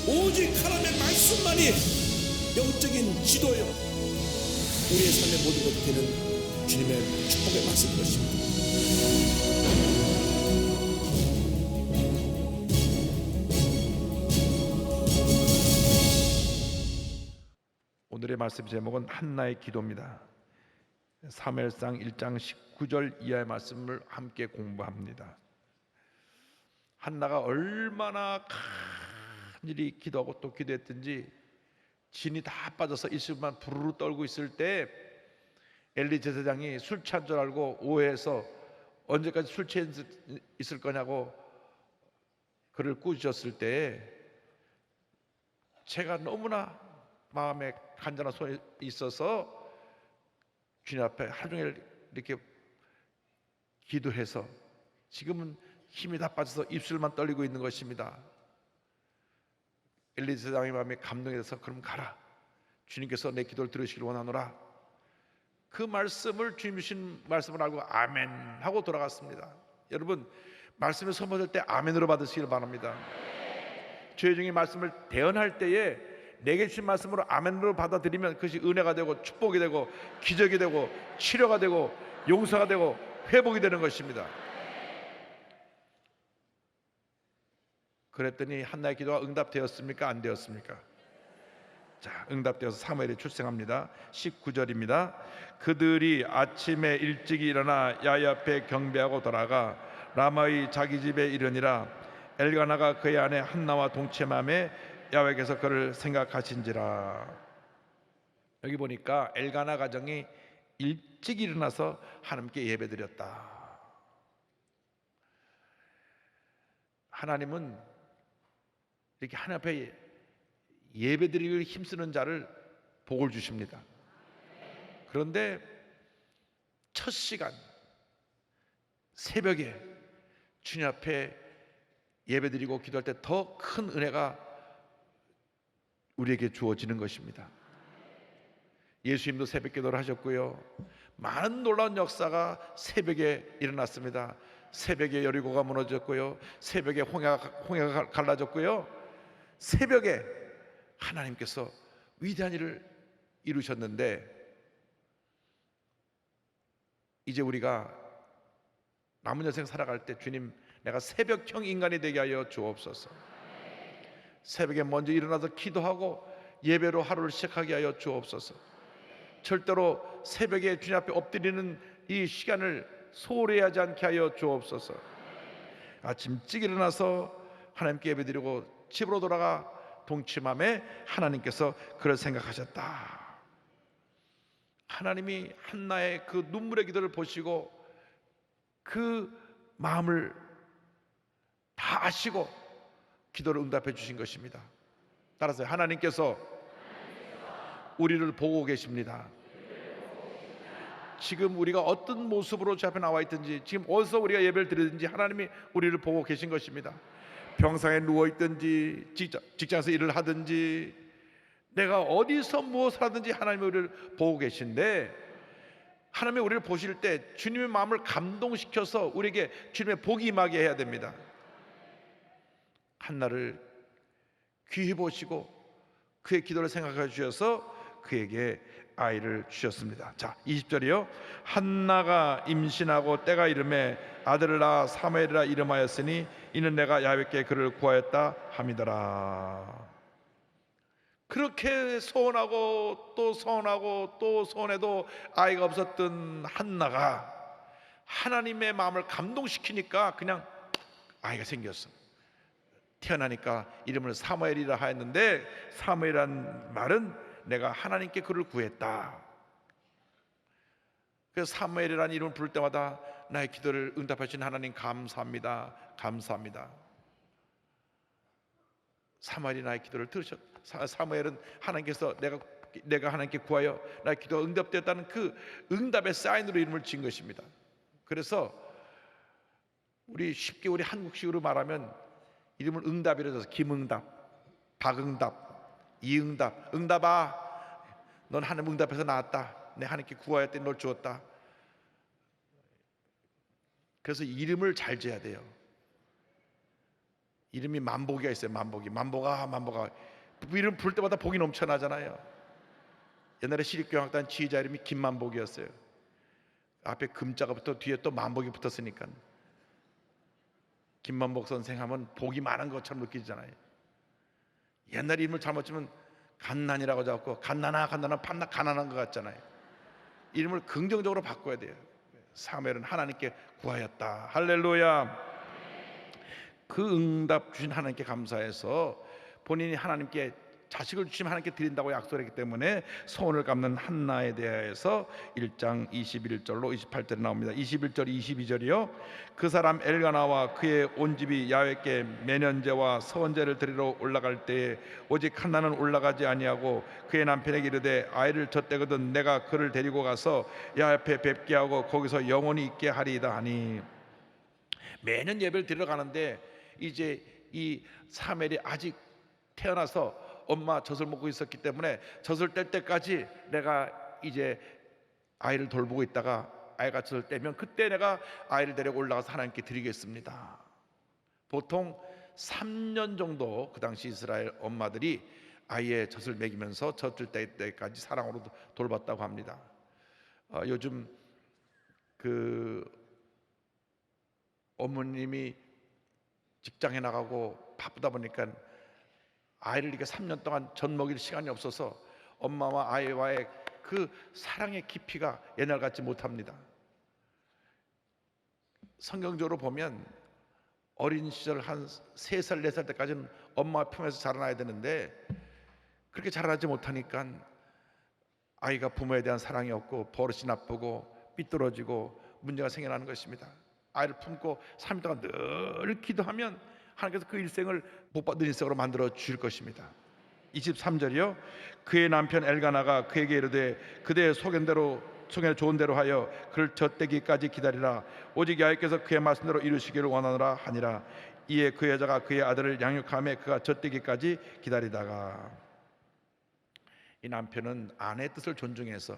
오직 하나님의 말씀만이 영적인 지도요, 우리의 삶의 모든 것이 되는 주님의 축복의 말씀인 것입니다. 오늘의 말씀 제목은 한나의 기도입니다. 사무엘상 1장 19절 이하의 말씀을 함께 공부합니다. 한나가 얼마나 간절히 기도하고 또 기도했든지 진이 다 빠져서 이슬만 부르르 떨고 있을 때 엘리 제사장이 술 취한 줄 알고 오해해서 언제까지 술 취해 있을 거냐고 그를 꾸짖었을 때 제가 너무나 마음에 간절한 소원이 있어서 주님 앞에 하루 종일 이렇게 기도해서 지금은 힘이 다 빠져서 입술만 떨리고 있는 것입니다. 엘리 제사장의 마음에 감동이 돼서 그럼 가라, 주님께서 내 기도를 들으시길 원하노라. 그 말씀을 주님 주신 말씀을 알고 아멘 하고 돌아갔습니다. 여러분, 말씀을 선포할 때 아멘으로 받으시길 바랍니다. 주의 종이 말씀을 대언할 때에 내게 주신 말씀으로 아멘으로 받아들이면 그것이 은혜가 되고 축복이 되고 기적이 되고 치료가 되고 용서가 되고 회복이 되는 것입니다. 그랬더니 한나의 기도가 응답되었습니까? 안 되었습니까? 자, 응답되어서 사무엘이 출생합니다. 19절입니다. 그들이 아침에 일찍 일어나 야훼 앞에 경배하고 돌아가 라마의 자기 집에 이르니라. 엘가나가 그의 아내 한나와 동침함에 야훼께서 그를 생각하신지라. 여기 보니까 엘가나 가정이 일찍 일어나서 하나님께 예배드렸다. 하나님은 이렇게 하나님 앞에 예배드리기 힘쓰는 자를 복을 주십니다. 그런데 첫 시간 새벽에 주님 앞에 예배드리고 기도할 때 더 큰 은혜가 우리에게 주어지는 것입니다. 예수님도 새벽 기도를 하셨고요, 많은 놀라운 역사가 새벽에 일어났습니다. 새벽에 여리고가 무너졌고요, 새벽에 홍해가 갈라졌고요, 새벽에 하나님께서 위대한 일을 이루셨는데 이제 우리가 남은 여생 살아갈 때 주님, 내가 새벽형 인간이 되게 하여 주옵소서. 새벽에 먼저 일어나서 기도하고 예배로 하루를 시작하게 하여 주옵소서. 절대로 새벽에 주님 앞에 엎드리는 이 시간을 소홀히 하지 않게 하여 주옵소서. 아침 일찍 일어나서 하나님께 예배드리고 집으로 돌아가 동침함에 하나님께서 그를 생각하셨다. 하나님이 한나의 그 눈물의 기도를 보시고 그 마음을 다 아시고 기도를 응답해 주신 것입니다. 따라서 하나님께서 우리를 보고 계십니다. 지금 우리가 어떤 모습으로 주 앞에 나와 있든지, 지금 어디서 우리가 예배를 드리든지 하나님이 우리를 보고 계신 것입니다. 병상에 누워 있든지 직장에서 일을 하든지 내가 어디서 무엇을 하든지 하나님이 우리를 보고 계신데, 하나님이 우리를 보실 때 주님의 마음을 감동시켜서 우리에게 주님의 복이 임하게 해야 됩니다. 한나를 귀히 보시고 그의 기도를 생각해 주셔서 그에게 아이를 주셨습니다. 자, 20절이요. 한나가 임신하고 때가 이름에 아들을 낳아 사무엘이라 이름하였으니 이는 내가 야훼께 그를 구하였다 함이더라. 그렇게 소원하고 또 소원하고 또 소원해도 아이가 없었던 한나가 하나님의 마음을 감동시키니까 그냥 아이가 생겼어. 태어나니까 이름을 사무엘이라 하였는데, 사무엘이란 말은 내가 하나님께 그를 구했다. 그래서 사무엘이라는 이름을 부를 때마다 나의 기도를 응답하신 하나님 감사합니다, 감사합니다. 사무엘이 나의 기도를 들으셨. 사무엘은 하나님께서 내가 하나님께 구하여 나의 기도가 응답되었다는 그 응답의 사인으로 이름을 지은 것입니다. 그래서 쉽게 우리 한국식으로 말하면 이름을 응답이라 해서 김응답, 박응답, 이응답. 응답아, 넌 하나님 응답해서 나왔다. 내 하나님께 구하였더니 널 주었다. 그래서 이름을 잘 지어야 돼요. 이름이 만복이가 있어요. 만복아. 이름 부를 때마다 복이 넘쳐나잖아요. 옛날에 시립교향악단 지휘자 이름이 김만복이었어요. 앞에 금자가 붙어 뒤에 또 만복이 붙었으니까 김만복 선생 하면 복이 많은 것처럼 느끼잖아요. 옛날 이름을 잘못 지면 갓난이라고 잡고 갓난아 판나 가난한 것 같잖아요. 이름을 긍정적으로 바꿔야 돼요. 사무엘은 하나님께 구하였다. 할렐루야. 그 응답 주신 하나님께 감사해서 본인이 하나님께 자식을 주시면 하나님께 드린다고 약속했기 때문에 소원을 갚는 한나에 대해서 1장 21절로 28절에 나옵니다. 21절 22절이요. 그 사람 엘가나와 그의 온 집이 야훼께 매년제와 서원제를 드리러 올라갈 때에 오직 한나는 올라가지 아니하고 그의 남편에게 이르되 아이를 젖대거든 내가 그를 데리고 가서 야훼 앞에 뵙게 하고 거기서 영원히 있게 하리이다 하니, 매년 예배를 드리러 가는데 이제 이 사무엘이 아직 태어나서 엄마 젖을 먹고 있었기 때문에 젖을 뗄 때까지 내가 이제 아이를 돌보고 있다가 아이가 젖을 떼면 그때 내가 아이를 데리고 올라가서 하나님께 드리겠습니다. 보통 3년 정도 그 당시 이스라엘 엄마들이 아이의 젖을 먹이면서 젖을 뗄 때까지 사랑으로 돌봤다고 합니다. 요즘 그 어머님이 직장에 나가고 바쁘다 보니까 아이를 이렇게 3년 동안 젖 먹일 시간이 없어서 엄마와 아이와의 그 사랑의 깊이가 옛날 같지 못합니다. 성경적으로 보면 어린 시절 한 3살 4살 때까지는 엄마 품에서 자라나야 되는데 그렇게 자라나지 못하니까 아이가 부모에 대한 사랑이 없고 버릇이 나쁘고 삐뚤어지고 문제가 생겨나는 것입니다. 아이를 품고 3일 동안 늘 기도하면 하나님께서 그 일생을 복받은 일생으로 만들어 주실 것입니다. 23절이요. 그의 남편 엘가나가 그에게 이르되 그대의 소견 좋은 대로 하여 그를 젖대기까지 기다리라. 오직 야훼께서 그의 말씀대로 이루시기를 원하노라 하니라. 이에 그 여자가 그의 아들을 양육하며 그가 젖대기까지 기다리다가, 이 남편은 아내의 뜻을 존중해서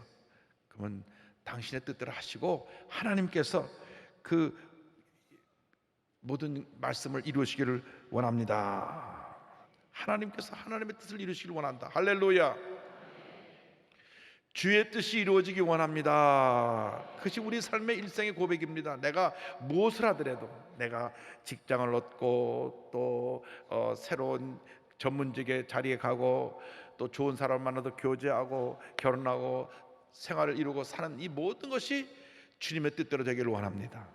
그러면 당신의 뜻대로 하시고 하나님께서 그 모든 말씀을 이루시기를 원합니다. 하나님께서 하나님의 뜻을 이루시기를 원한다. 할렐루야. 주의 뜻이 이루어지기 원합니다. 그것이 우리 삶의 일생의 고백입니다. 내가 무엇을 하더라도, 내가 직장을 얻고 또 새로운 전문직의 자리에 가고 또 좋은 사람 만나도 교제하고 결혼하고 생활을 이루고 사는 이 모든 것이 주님의 뜻대로 되기를 원합니다.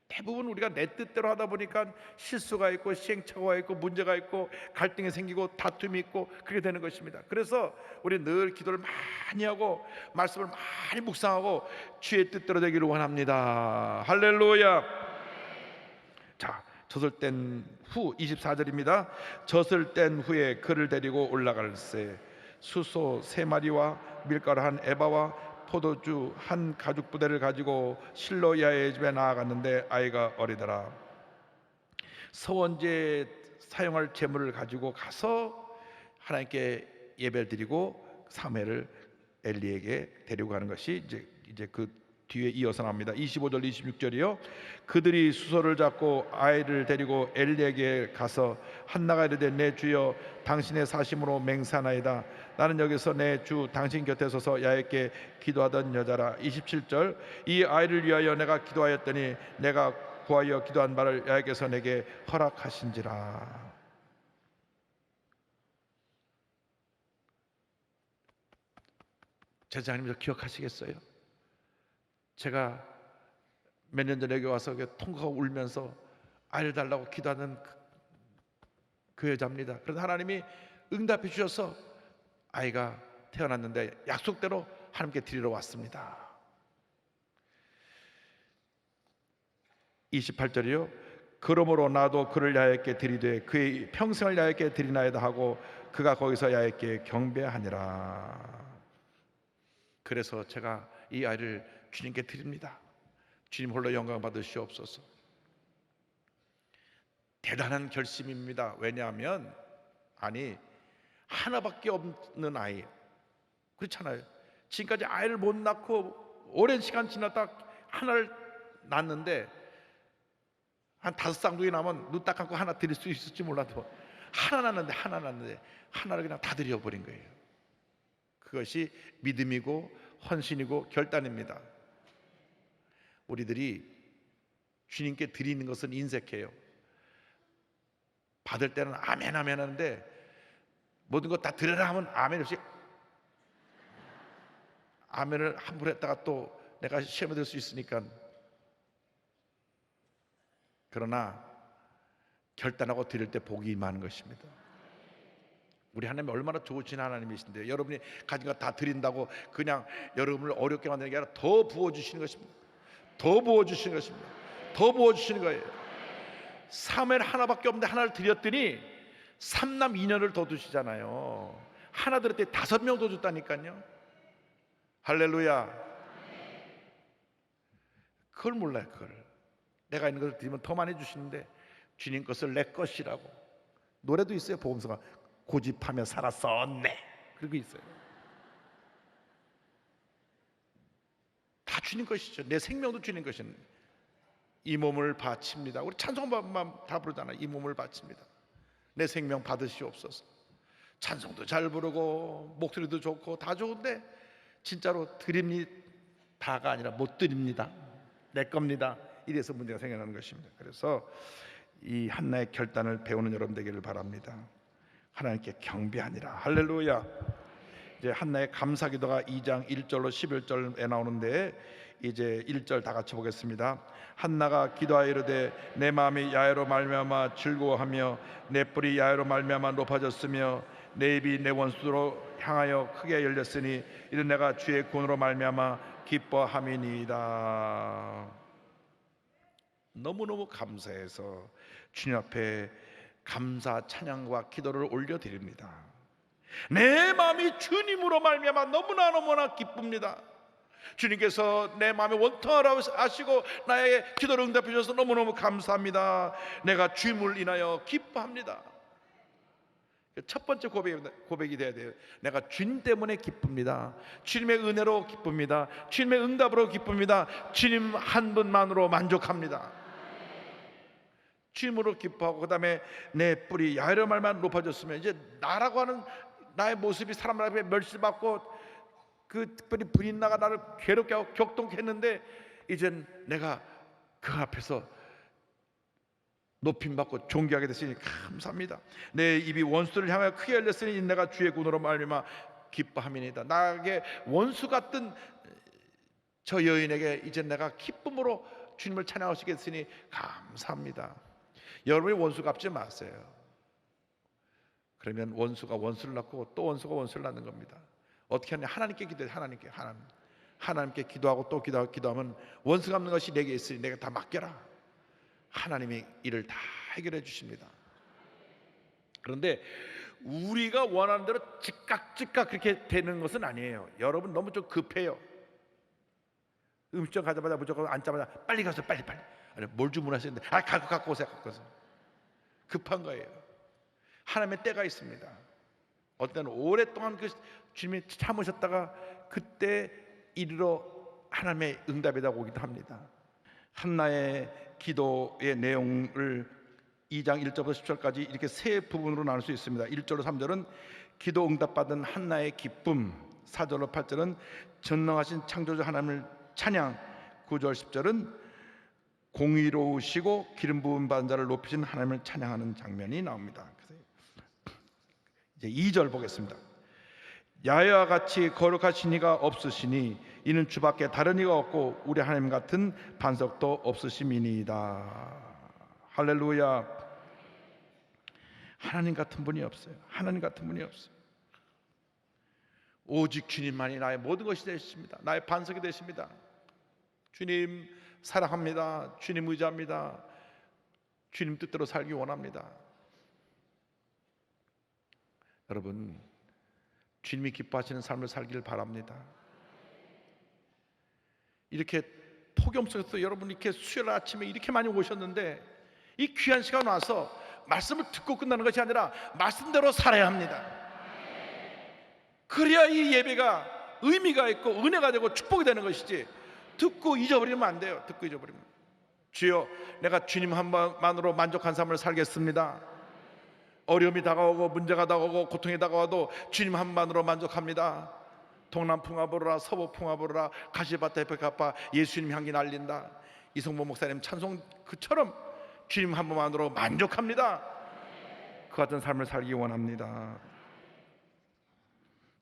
대부분 우리가 내 뜻대로 하다 보니까 실수가 있고 시행착오가 있고 문제가 있고 갈등이 생기고 다툼이 있고 그렇게 되는 것입니다. 그래서 우리 늘 기도를 많이 하고 말씀을 많이 묵상하고 주의 뜻대로 되기를 원합니다. 할렐루야. 자, 젖을 뗀 후 24절입니다. 젖을 뗀 후에 그를 데리고 올라갈새 수소 3마리와 밀가루 한 에바와 포도주 한 가죽 부대를 가지고 실로 야훼의 집에 나아갔는데 아이가 어리더라. 서원제 사용할 제물을 가지고 가서 하나님께 예배를 드리고 사무엘을 엘리에게 데리고 가는 것이 이제 그 뒤에 이어서 나옵니다. 25절 26절이요. 그들이 수소를 잡고 아이를 데리고 엘리에게 가서 한나가 이르되 내 주여 당신의 사심으로 맹세하나이다. 나는 여기서 내 주 당신 곁에 서서 야훼께 기도하던 여자라. 27절. 이 아이를 위하여 내가 기도하였더니 내가 구하여 기도한 바를 야훼께서 내게 허락하신지라. 제자님들 기억하시겠어요? 제가 몇 년 전에 여기 와서 통곡하고 울면서 아이를 달라고 기도하는 그 여자입니다. 그래서 하나님이 응답해 주셔서 아이가 태어났는데 약속대로 하나님께 드리러 왔습니다. 28절이요. 그러므로 나도 그를 야훼께 드리되 그의 평생을 야훼께 드리나이다 하고 그가 거기서 야훼께 경배하니라. 그래서 제가 이 아이를 주님께 드립니다. 주님 홀로 영광 받으시옵소서. 대단한 결심입니다. 왜냐하면 하나밖에 없는 아이, 그렇잖아요. 지금까지 아이를 못 낳고 오랜 시간 지났다 하나를 낳았는데 한 5쌍둥이 나면 눈 딱 감고 하나 드릴 수 있을지 몰라도 하나 났는데 하나를 그냥 다 드려버린 거예요. 그것이 믿음이고 헌신이고 결단입니다. 우리들이 주님께 드리는 것은 인색해요. 받을 때는 아멘 아멘 하는데 모든 것 다 드려라 하면 아멘 없이 아멘을 함부로 했다가 또 내가 시험에 들 수 있으니까. 그러나 결단하고 드릴 때 복이 임하는 것입니다. 우리 하나님이 얼마나 좋으신 하나님이신데 여러분이 가진 거 다 드린다고 그냥 여러분을 어렵게 만드는 게 아니라 더 부어주시는 것입니다. 더 부어주시는 것입니다. 더 부어주시는 거예요. 사무엘 하나밖에 없는데 하나를 드렸더니 3남 2녀를 더 주시잖아요. 하나 드렸더니 5명 더 줬다니까요. 할렐루야. 그걸 몰라요. 그걸 내가 있는 것을 드리면 더 많이 주시는데 주님 것을 내 것이라고. 노래도 있어요. 복음서가 고집하며 살았었네. 그러고 있어요. 다 주님 것이죠. 내 생명도 주님 것입니다. 이 몸을 바칩니다. 우리 찬송만 다 부르잖아요. 이 몸을 바칩니다. 내 생명 받으시옵소서. 찬송도 잘 부르고 목소리도 좋고 다 좋은데 진짜로 드립니다가 아니라 못 드립니다. 내 겁니다. 이래서 문제가 생겨나는 것입니다. 그래서 이 한나의 결단을 배우는 여러분 되기를 바랍니다. 하나님께 경배하니라. 할렐루야. 이제 한나의 감사기도가 2장 1절로 11절에 나오는데 이제 1절 다 같이 보겠습니다. 한나가 기도하여 이르되 내 마음이 야훼로 말미암아 즐거워하며 내 뿔이 야훼로 말미암아 높아졌으며 내 입이 내 원수로 향하여 크게 열렸으니 이는 내가 주의 구원으로 말미암아 기뻐함이니이다. 너무너무 감사해서 주님 앞에 감사 찬양과 기도를 올려드립니다. 내 마음이 주님으로 말미암아 너무나 기쁩니다. 주님께서 내 마음에 원통하라고 하시고 나의 기도를 응답해 주셔서 너무너무 감사합니다. 내가 주님을 인하여 기뻐합니다. 첫 번째 고백이 돼야 돼요. 내가 주님 때문에 기쁩니다. 주님의 은혜로 기쁩니다. 주님의 응답으로 기쁩니다. 주님 한 분만으로 만족합니다. 주님으로 기뻐하고 그 다음에 내 뿔이 야훼로 말만 높아졌으면 이제 나라고 하는 나의 모습이 사람들 앞에 멸시받고 그 특별히 불인나가 나를 괴롭게 하고 격동했는데 이젠 내가 그 앞에서 높임받고 존귀하게 됐으니 감사합니다. 내 입이 원수를 향하여 크게 열렸으니 내가 주의 군으로 말미암아 기뻐함이니이다. 나에게 원수 같던 저 여인에게 이제 내가 기쁨으로 주님을 찬양할 수 있게 됐으니 감사합니다. 여러분이 원수 갚지 마세요. 그러면 원수가 원수를 낳고 또 원수가 원수를 낳는 겁니다. 어떻게 하냐? 하나님께 기도해. 하나님께 기도하고 또 기도하면 원수 갚는 것이 내게 있으니 내가 다 맡겨라. 하나님이 이를 다 해결해 주십니다. 그런데 우리가 원하는 대로 즉각 그렇게 되는 것은 아니에요. 여러분 너무 좀 급해요. 음식점 가자마자 무조건 앉자마자 빨리 가서 빨리 아니 뭘 주문하시는데 갖고 오세요. 급한 거예요. 하나님의 때가 있습니다. 어떤 때는 오랫동안 그 주님이 참으셨다가 그때 이르러 하나님의 응답이 오기도 합니다. 한나의 기도의 내용을 2장 1절부터 10절까지 이렇게 세 부분으로 나눌 수 있습니다. 1절로 3절은 기도 응답받은 한나의 기쁨, 4절로 8절은 전능하신 창조주 하나님을 찬양, 9절 10절은 공의로우시고 기름 부음 받은 자를 높이신 하나님을 찬양하는 장면이 나옵니다. 이제 2절 보겠습니다. 야훼와 같이 거룩하신 이가 없으시니 이는 주밖에 다른 이가 없고 우리 하나님 같은 반석도 없으심이니이다. 할렐루야. 하나님 같은 분이 없어요. 하나님 같은 분이 없어요. 오직 주님만이 나의 모든 것이 되십니다. 나의 반석이 되십니다. 주님 사랑합니다. 주님 의지합니다. 주님 뜻대로 살기 원합니다. 여러분 주님이 기뻐하시는 삶을 살기를 바랍니다. 이렇게 폭염 속에서 여러분 이렇게 수요일 아침에 이렇게 많이 오셨는데 이 귀한 시간 와서 말씀을 듣고 끝나는 것이 아니라 말씀대로 살아야 합니다. 그래야 이 예배가 의미가 있고 은혜가 되고 축복이 되는 것이지 듣고 잊어버리면 안 돼요. 듣고 잊어버리면 주여, 내가 주님 한 번만으로 만족한 삶을 살겠습니다. 어려움이 다가오고 문제가 다가오고 고통이 다가와도 주님 한 번만으로 만족합니다. 동남풍아 불어라 서북풍아 불어라 가시밭에 백합화 예수님 향기 날린다. 이성모 목사님 찬송 그처럼 주님 한 번만으로 만족합니다. 그 같은 삶을 살기 원합니다.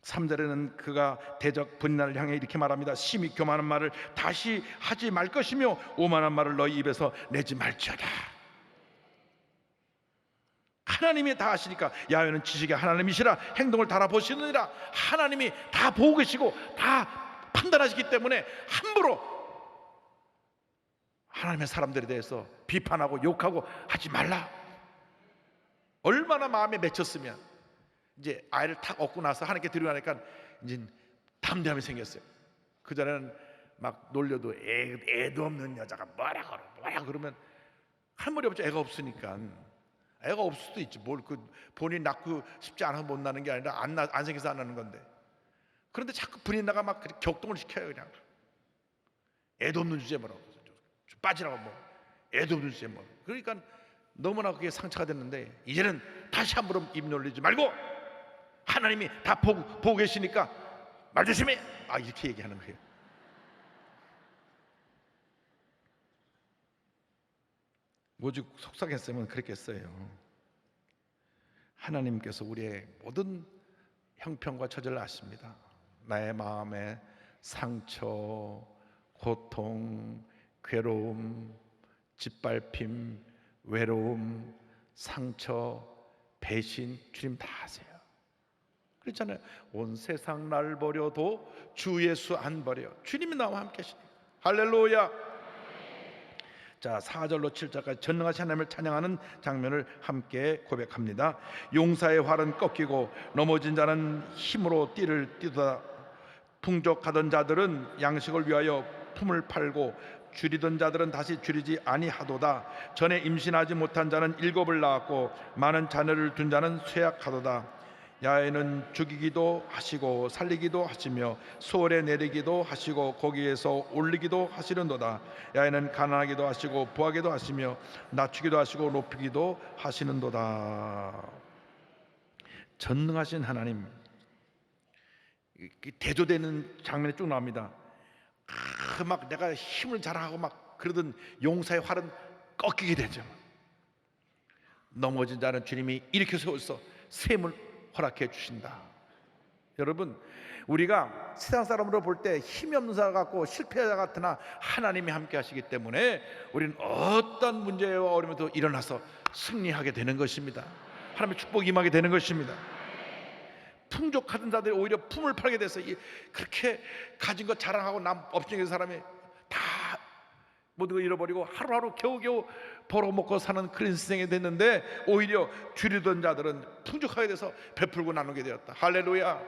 3절에는 그가 대적 분난을 향해 이렇게 말합니다. 심히 교만한 말을 다시 하지 말 것이며 오만한 말을 너희 입에서 내지 말지어다. 하나님이 다 아시니까 야훼는 지식의 하나님이시라 행동을 달아보시느니라. 하나님이 다 보고 계시고 다 판단하시기 때문에 함부로 하나님의 사람들에 대해서 비판하고 욕하고 하지 말라. 얼마나 마음에 맺혔으면 이제 아이를 탁 얻고 나서 하나님께 드리고 나니까 이제 담대함이 생겼어요. 그전에는 막 놀려도 애도 없는 여자가 뭐라 그러면 할 말이 없죠. 애가 없으니까. 애가 없을 수도 있지. 뭘 그 본인 낳고 싶지 않아서 못 나는 게 아니라 안 생겨서 안 나는 건데. 그런데 자꾸 부인나가 막 격동을 시켜요. 그냥 애도 없는 주제에 뭐라고 빠지라고 뭐 애도 없는 주제에 뭐. 그러니까 너무나 그게 상처가 됐는데 이제는 다시 함부로 입 놀리지 말고 하나님이 다 보고 계시니까 말 조심해. 이렇게 얘기하는 거예요. 오직 속삭였으면 그랬겠어요. 하나님께서 우리의 모든 형편과 처지를 아십니다. 나의 마음의 상처, 고통, 괴로움, 짓밟힘, 외로움, 상처, 배신 주님 다 아세요. 그렇잖아요. 온 세상 날 버려도 주 예수 안 버려. 주님이 나와 함께 하시니 할렐루야. 자, 4절로 7절까지 전능하신 하나님을 찬양하는 장면을 함께 고백합니다. 용사의 활은 꺾이고 넘어진 자는 힘으로 띠를 띠도다. 풍족하던 자들은 양식을 위하여 품을 팔고 줄이던 자들은 다시 줄이지 아니하도다. 전에 임신하지 못한 자는 7을 낳았고 많은 자녀를 둔 자는 쇠약하도다. 야훼는 죽이기도 하시고 살리기도 하시며 수월에 내리기도 하시고 거기에서 올리기도 하시는도다. 야훼는 가난하기도 하시고 부하기도 하시며 낮추기도 하시고 높이기도 하시는도다. 전능하신 하나님, 대조되는 장면이 쭉 나옵니다. 막 내가 힘을 자랑하고 막 그러던 용사의 활은 꺾이게 되죠. 넘어진 자는 주님이 일으켜 세워서 셈을 허락해 주신다. 여러분, 우리가 세상 사람으로 볼 때 힘이 없는 사람 같고 실패자 같으나 하나님이 함께 하시기 때문에 우리는 어떤 문제와 어려움에도 일어나서 승리하게 되는 것입니다. 하나님의 축복이 임하게 되는 것입니다. 풍족하던 자들이 오히려 품을 팔게 돼서 그렇게 가진 것 자랑하고 남 업종의 사람이 다 모든 걸 잃어버리고 하루하루 겨우겨우 벌어먹고 사는 그런 세상이 됐는데 오히려 줄이던 자들은 풍족하게 돼서 베풀고 나누게 되었다. 할렐루야.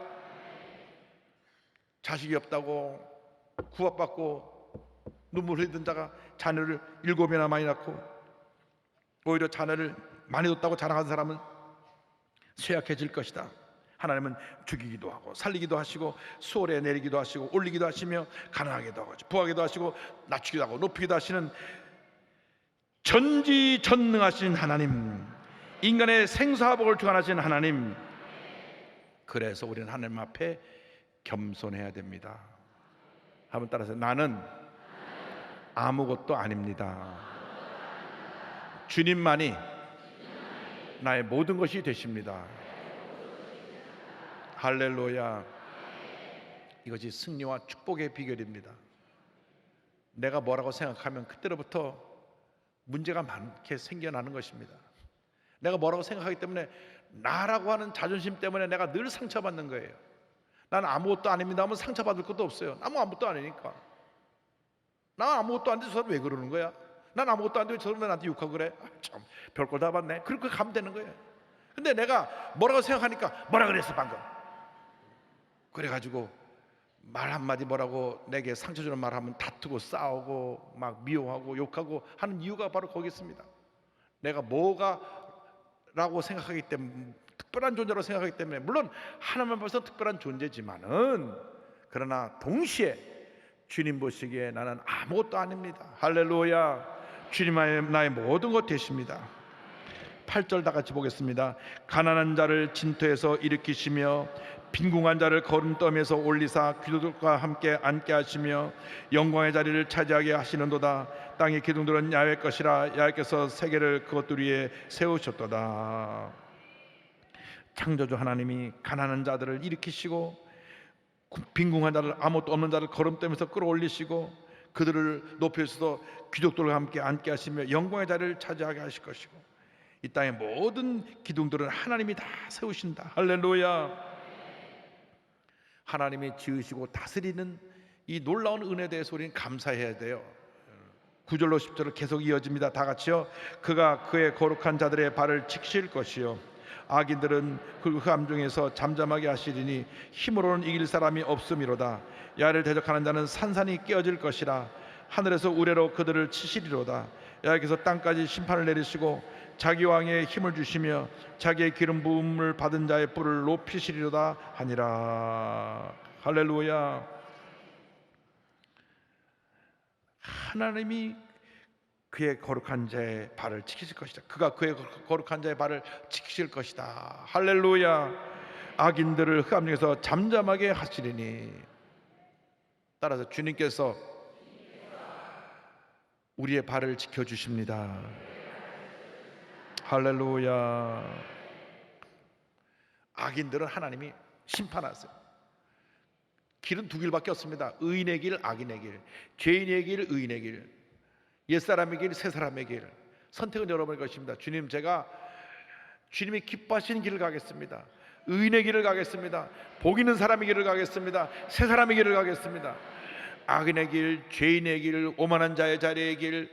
자식이 없다고 구박받고 눈물 흘리던 자가 자녀를 7이나 많이 낳고 오히려 자녀를 많이 뒀다고 자랑하는 사람은 쇠약해질 것이다. 하나님은 죽이기도 하고 살리기도 하시고 수월에 내리기도 하시고 올리기도 하시며 가난하게도 하고 부하기도 하시고 낮추기도 하고 높이기도 하시는 전지전능하신 하나님, 인간의 생사복을 주관하신 하나님. 그래서 우리는 하나님 앞에 겸손해야 됩니다. 한번 따라서 나는 아무것도 아닙니다. 주님만이 나의 모든 것이 되십니다. 할렐루야. 이것이 승리와 축복의 비결입니다. 내가 뭐라고 생각하면 그때로부터 문제가 많게 생겨나는 것입니다. 내가 뭐라고 생각하기 때문에 나라고 하는 자존심 때문에 내가 늘 상처받는 거예요. 나는 아무것도 아닙니다 하면 상처받을 것도 없어요. 나는 아무것도 아니니까. 나 아무것도 아닌데 저 사람 왜 그러는 거야? 난 아무것도 아닌데 저 사람 왜 나한테 욕하고 그래? 참 별걸 다 봤네. 그렇게 가면 되는 거예요. 근데 내가 뭐라고 생각하니까 뭐라 그랬어 방금? 그래가지고 말 한마디 뭐라고 내게 상처 주는 말 하면 다투고 싸우고 막 미워하고 욕하고 하는 이유가 바로 거기 있습니다. 내가 뭐가 라고 생각하기 때문에, 특별한 존재라고 생각하기 때문에, 물론 하나님 앞에서 특별한 존재지만은 그러나 동시에 주님 보시기에 나는 아무것도 아닙니다. 할렐루야. 주님의 나의 모든 것 되십니다. 8절 다 같이 보겠습니다. 가난한 자를 진토에서 일으키시며 빈궁한 자를 거름떠에서 올리사 기둥들과 함께 앉게 하시며 영광의 자리를 차지하게 하시는도다. 땅의 기둥들은 야훼 것이라 야훼께서 세계를 그것들 위에 세우셨도다. 창조주 하나님이 가난한 자들을 일으키시고 빈궁한 자를, 아무것도 없는 자를 거름떠에서 끌어올리시고 그들을 높여서 귀족들과 함께 앉게 하시며 영광의 자리를 차지하게 하실 것이고 이 땅의 모든 기둥들은 하나님이 다 세우신다. 할렐루야. 하나님이 지으시고 다스리는 이 놀라운 은혜에 대해서 우리는 감사해야 돼요. 9절로 10절을 계속 이어집니다. 다 같이요. 그가 그의 거룩한 자들의 발을 지키실 것이요 악인들은 그 함중에서 잠잠하게 하시리니 힘으로는 이길 사람이 없음이로다. 야를 대적하는 자는 산산이 깨어질 것이라. 하늘에서 우레로 그들을 치시리로다. 야께서 땅까지 심판을 내리시고 자기 왕의 힘을 주시며 자기의 기름 부음을 받은 자의 뿔을 높이시리로다 하니라. 할렐루야. 하나님이 그의 거룩한 자의 발을 지키실 것이다. 그가 그의 거룩한 자의 발을 지키실 것이다. 할렐루야. 악인들을 흑암 중에서 잠잠하게 하시리니. 따라서 주님께서 우리의 발을 지켜주십니다. 할렐루야. 악인들은 하나님이 심판하세요. 길은 두 길밖에 없습니다. 의인의 길, 악인의 길, 죄인의 길, 의인의 길, 옛사람의 길, 새사람의 길. 선택은 여러분의 것입니다. 주님, 제가 주님이 기뻐하시는 길을 가겠습니다. 의인의 길을 가겠습니다. 복 있는 사람의 길을 가겠습니다. 새사람의 길을 가겠습니다. 악인의 길, 죄인의 길, 오만한 자의 자리의 길,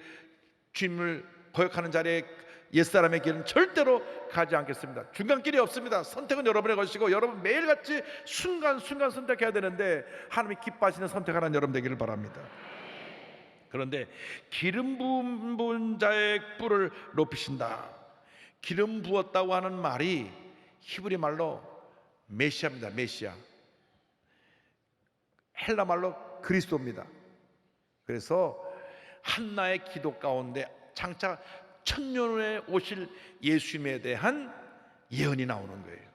주님을 거역하는 자리의 옛사람의 길은 절대로 가지 않겠습니다. 중간길이 없습니다. 선택은 여러분의 것이고 여러분 매일같이 순간순간 선택해야 되는데 하나님이 기뻐하시는 선택하는 여러분 되기를 바랍니다. 그런데 기름 부은 자의 뿔을 높이신다. 기름 부었다고 하는 말이 히브리 말로 메시아입니다. 메시아. 헬라 말로 그리스도입니다. 그래서 한나의 기도 가운데 장차 천년 후에 오실 예수님에 대한 예언이 나오는 거예요.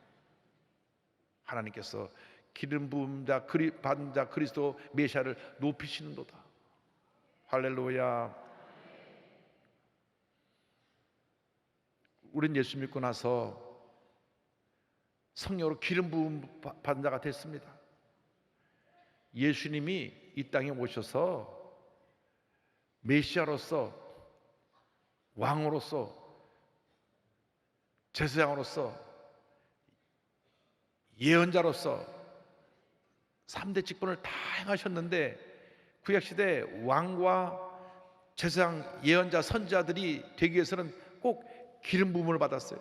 하나님께서 기름 부은 자, 받은 자 그리스도 메시아를 높이시는도다. 할렐루야. 우린 예수 믿고 나서 성령으로 기름 부음 받은 자가 됐습니다. 예수님이 이 땅에 오셔서 메시아로서, 왕으로서, 제사장으로서, 예언자로서 3대 직분을 다 행하셨는데 구약시대 왕과 제사장, 예언자, 선지자들이 되기 위해서는 꼭 기름 부음을 받았어요.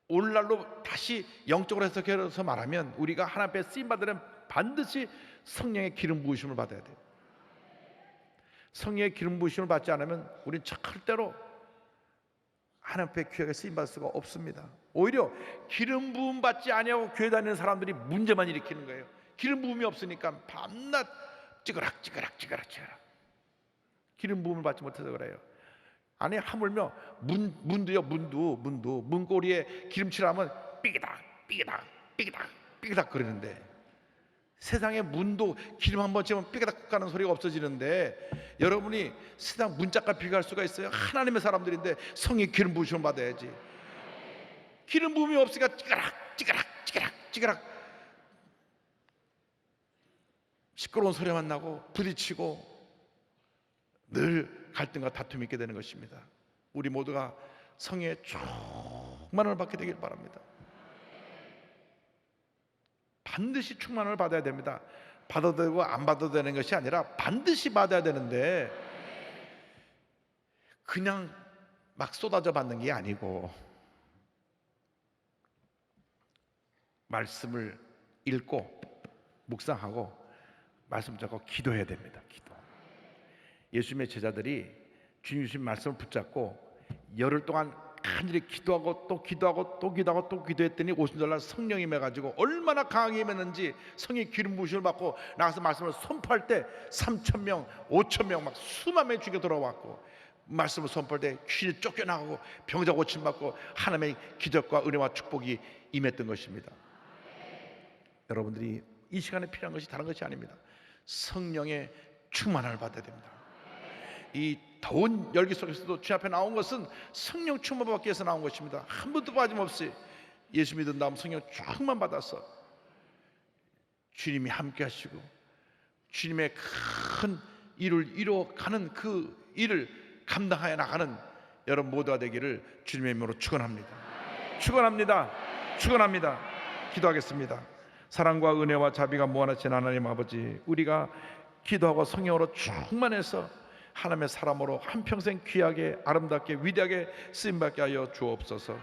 오늘날로 다시 영적으로 해석해서 말하면 우리가 하나님 앞에 쓰임받으려면 반드시 성령의 기름 부으심을 받아야 돼요. 성령의 기름 부으심을 받지 않으면 우리는 절대로 하나님 앞에 귀하게 쓰임받을 수가 없습니다. 오히려 기름 부음 받지 아니하고 교회 다니는 사람들이 문제만 일으키는 거예요. 기름 부음이 없으니까 밤낮 찌그락 기름 부음을 받지 못해서 그래요. 아니 하물며 문도요. 문고리에 기름칠하면 삐기닥 그러는데 세상에 문도 기름 한번 치면 삐그닥 가는 소리가 없어지는데 여러분이 세상 문짝과 비교할 수가 있어요? 하나님의 사람들인데 성의 기름 부으심을 받아야지. 기름 부음이 없으니까 찌그락 시끄러운 소리만 나고 부딪히고 늘 갈등과 다툼이 있게 되는 것입니다. 우리 모두가 성의 충만을 받게 되길 바랍니다. 반드시 충만을 받아야 됩니다. 받아도 되고 안 받아도 되는 것이 아니라 반드시 받아야 되는데 그냥 막 쏟아져 받는 게 아니고 말씀을 읽고 묵상하고 말씀 잡고 기도해야 됩니다. 기도. 예수님의 제자들이 주님 주신 말씀을 붙잡고 열흘 동안 간절히 기도하고 또 기도하고 또 기도하고 또 기도했더니 오순절날 성령이 임해가지고 얼마나 강하게 임했는지 성의 기름 부으심을 받고 나가서 말씀을 선포할 때 3,000명 5,000명 막 수만 명이 죽여 돌아왔고, 말씀을 선포할 때 귀신이 쫓겨나가고 병자 고침받고 하나님의 기적과 은혜와 축복이 임했던 것입니다. 여러분들이 이 시간에 필요한 것이 다른 것이 아닙니다. 성령의 충만을 받아야 됩니다. 이 더운 열기 속에서도 주님 앞에 나온 것은 성령 충만 받기 위해서 나온 것입니다. 한 번도 빠짐없이 예수 믿은 다음 성령 충만 받아서 주님이 함께 하시고 주님의 큰 일을 이루어가는 그 일을 감당하여 나가는 여러분 모두가 되기를 주님의 이름으로 축원합니다. 축원합니다. 축원합니다. 기도하겠습니다. 사랑과 은혜와 자비가 무한하신 하나님 아버지, 우리가 기도하고 성령으로 충만해서 하나님의 사람으로 한평생 귀하게 아름답게 위대하게 쓰임받게 하여 주옵소서.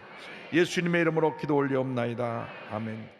예수님의 이름으로 기도 올리옵나이다. 아멘.